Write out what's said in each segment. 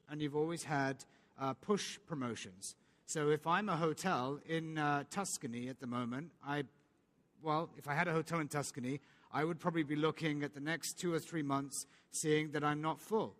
and you've always had push promotions. So if I'm a hotel in Tuscany at the moment, if I had a hotel in Tuscany, I would probably be looking at the next 2 or 3 months, seeing that I'm not full.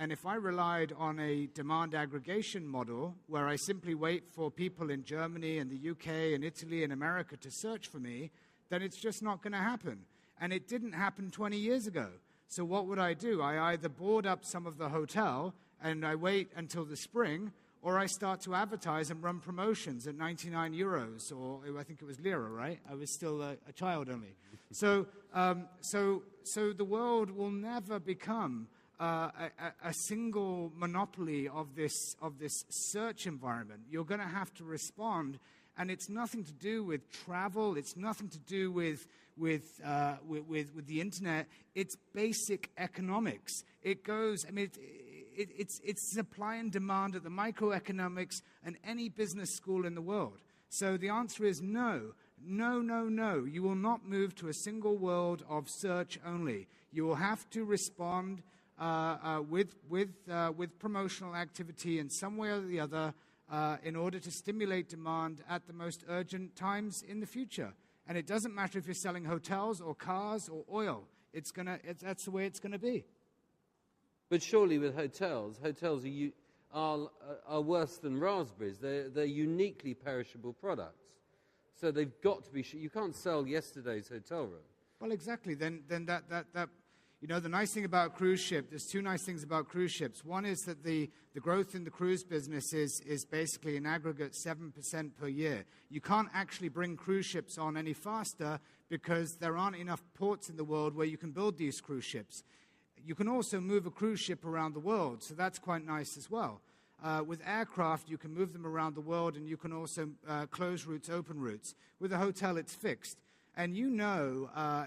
And if I relied on a demand aggregation model, where I simply wait for people in Germany and the UK and Italy and America to search for me, then it's just not going to happen. And it didn't happen 20 years ago. So what would I do? I either board up some of the hotel and I wait until the spring, or I start to advertise and run promotions at 99 euros, or I think it was lira, right? I was still a child only. So the world will never become a single monopoly of this search environment. You're going to have to respond, and it's nothing to do with travel. It's nothing to do with the internet. It's basic economics. It goes. I mean, it's supply and demand at the microeconomics and any business school in the world. So the answer is no. No, no, no. You will not move to a single world of search only. You will have to respond with promotional activity in some way or the other in order to stimulate demand at the most urgent times in the future. And it doesn't matter if you're selling hotels or cars or oil. That's the way it's going to be. But surely with hotels are worse than raspberries. They're uniquely perishable products. So they've got to be. You can't sell yesterday's hotel room. Well, exactly. Then that the nice thing about a cruise ship. There's two nice things about cruise ships. One is that the growth in the cruise business is basically in aggregate 7% per year. You can't actually bring cruise ships on any faster because there aren't enough ports in the world where you can build these cruise ships. You can also move a cruise ship around the world, so that's quite nice as well. With aircraft, you can move them around the world, and you can also close routes, open routes. With a hotel, it's fixed. And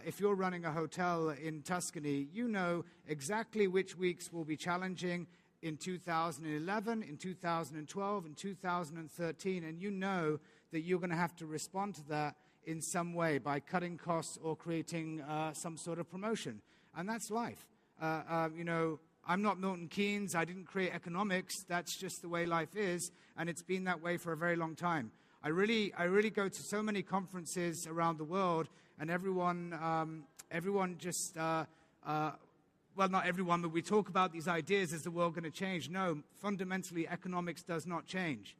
if you're running a hotel in Tuscany, you know exactly which weeks will be challenging in 2011, in 2012, in 2013, and you know that you're going to have to respond to that in some way by cutting costs or creating some sort of promotion. And that's life. I'm not Milton Keynes. I didn't create economics. That's just the way life is, and it's been that way for a very long time. I really go to so many conferences around the world, and everyone just, well, not everyone, but we talk about these ideas. Is the world going to change? No, fundamentally, economics does not change.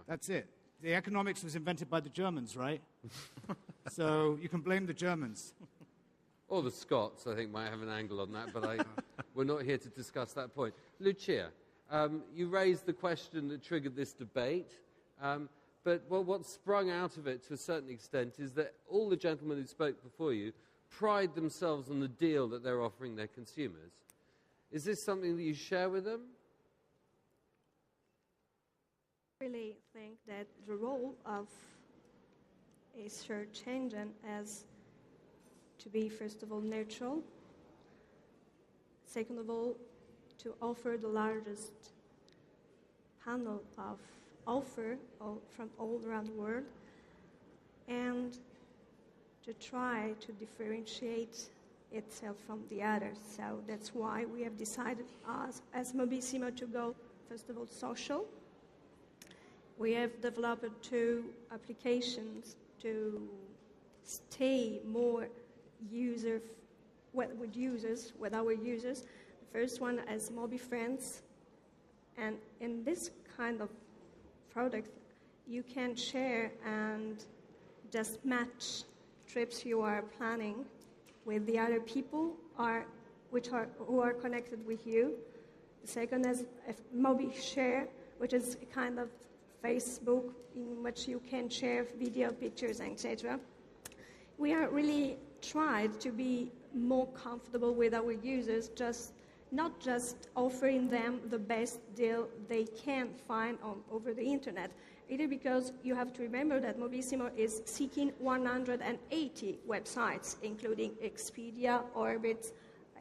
That's it. The economics was invented by the Germans, right? So you can blame the Germans. Or the Scots, I think, might have an angle on that, but we're not here to discuss that point. Lucia, you raised the question that triggered this debate, but what sprung out of it to a certain extent is that all the gentlemen who spoke before you pride themselves on the deal that they're offering their consumers. Is this something that you share with them? I really think that the role of a search engine as to be, first of all, neutral. Second of all, to offer the largest panel of offer from all around the world, and to try to differentiate itself from the others. So that's why we have decided as Mobissimo to go, first of all, social. We have developed 2 applications to stay more with our users. The first one is MobiFriends, and in this kind of product, you can share and just match trips you are planning with the other people who are connected with you. The second is MobiShare, which is a kind of Facebook in which you can share video, pictures, etc. We are really tried to be more comfortable with our users, not just offering them the best deal they can find over the internet. Either because you have to remember that Mobissimo is seeking 180 websites, including Expedia, Orbitz,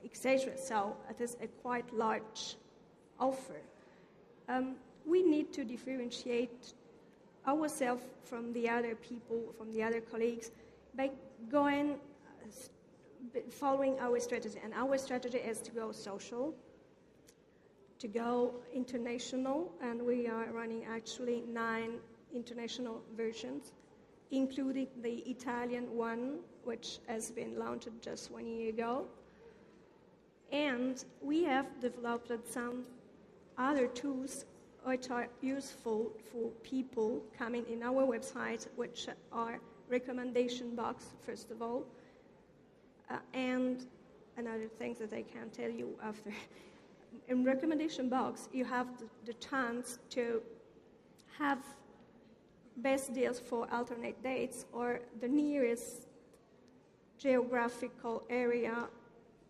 etc. So it is a quite large offer. We need to differentiate ourselves from the other people, from the other colleagues, by following our strategy. And our strategy is to go social, to go international, and we are running actually 9 international versions, including the Italian one, which has been launched just 1 year ago. And we have developed some other tools which are useful for people coming in our website, which are recommendation box, first of all, and another thing that I can tell you after. In recommendation box, you have the chance to have best deals for alternate dates or the nearest geographical area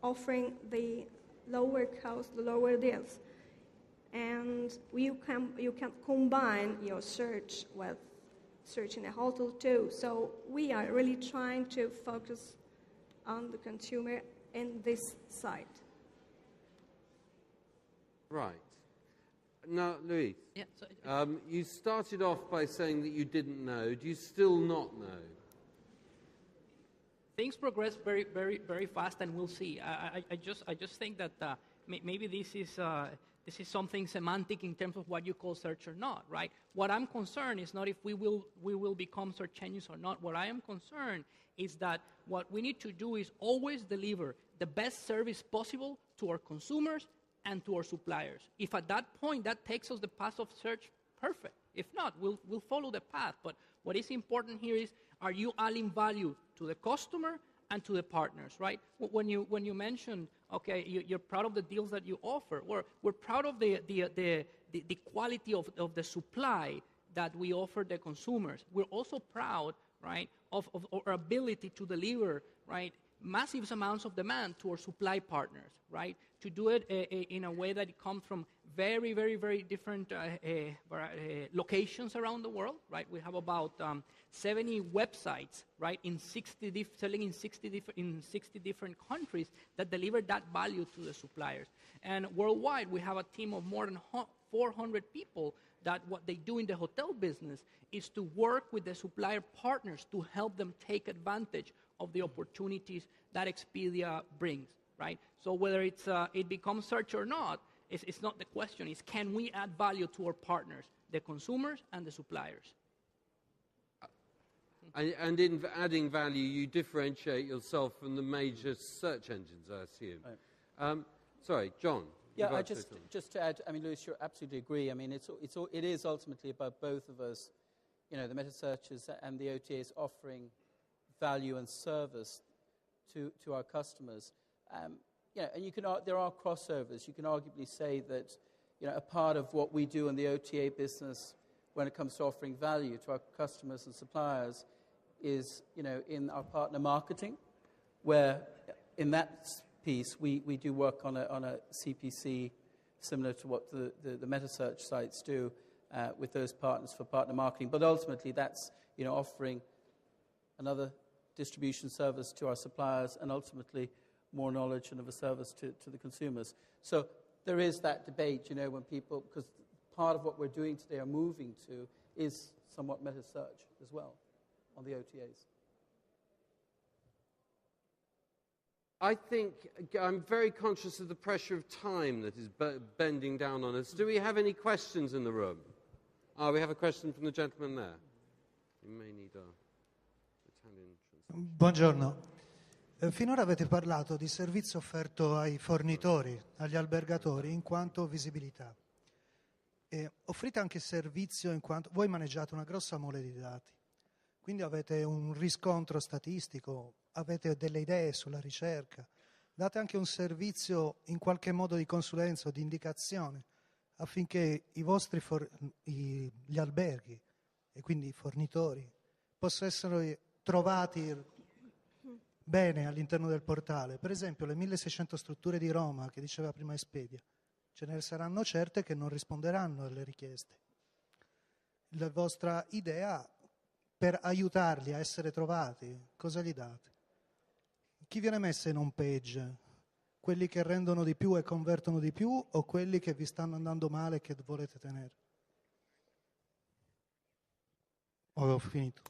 offering the lower cost, the lower deals. And you can combine your search with searching a hotel too. So we are really trying to focus on the consumer in this site. Right. Now, Luis, Yeah, so, you started off by saying that you didn't know. Do you still not know? things progress very, very, very fast, and we'll see. I just think that maybe this is something semantic in terms of what you call search or not, right? What I'm concerned is not if we will become search engines or not. What I am concerned is that what we need to do is always deliver the best service possible to our consumers and to our suppliers. If at that point that takes us the path of search, perfect. If not, we'll follow the path. But what is important here is, are you adding value to the customer and to the partners, right? When you mentioned, okay, you're proud of the deals that you offer. We're proud of the quality of the supply that we offer the consumers. We're also proud, right, of our ability to deliver, right, massive amounts of demand to our supply partners, right? To do it in a way that it comes from very, very, very different locations around the world, right? We have about 70 websites, right, selling in 60 different countries that deliver that value to the suppliers. And worldwide, we have a team of more than 400 people that what they do in the hotel business is to work with the supplier partners to help them take advantage of the opportunities that Expedia brings, right? So whether it becomes search or not, it's not the question. It's can we add value to our partners, the consumers and the suppliers? And in adding value, you differentiate yourself from the major search engines, I assume. Right. Sorry, John. Yeah, just to add, I mean, Luis, you absolutely agree. I mean, it is ultimately about both of us, you know, the meta searches and the OTAs offering value and service to our customers. Yeah, and there are crossovers. You can arguably say that, you know, a part of what we do in the OTA business when it comes to offering value to our customers and suppliers is, you know, in our partner marketing, where in that piece we do work on a CPC similar to what the meta search sites do with those partners for partner marketing. But ultimately, that's, you know, offering another distribution service to our suppliers and ultimately more knowledge and of a service to the consumers. So there is that debate, you know, when people, because part of what we're doing today or moving to is somewhat meta search as well on the OTAs. I think I'm very conscious of the pressure of time that is bending down on us. Do we have any questions in the room? We have a question from the gentleman there. You may need Italian translation. Buongiorno. Finora avete parlato di servizio offerto ai fornitori, agli albergatori, in quanto visibilità. E offrite anche servizio in quanto voi maneggiate una grossa mole di dati. Quindi avete un riscontro statistico, avete delle idee sulla ricerca, date anche un servizio in qualche modo di consulenza o di indicazione affinché i vostri gli alberghi e quindi i fornitori possano essere trovati bene all'interno del portale. Per esempio le 1600 strutture di Roma che diceva prima Expedia, ce ne saranno certe che non risponderanno alle richieste. La vostra idea per aiutarli a essere trovati, cosa gli date? Chi viene messo in home page? Quelli che rendono di più e convertono di più o quelli che vi stanno andando male e che volete tenere? Ho finito.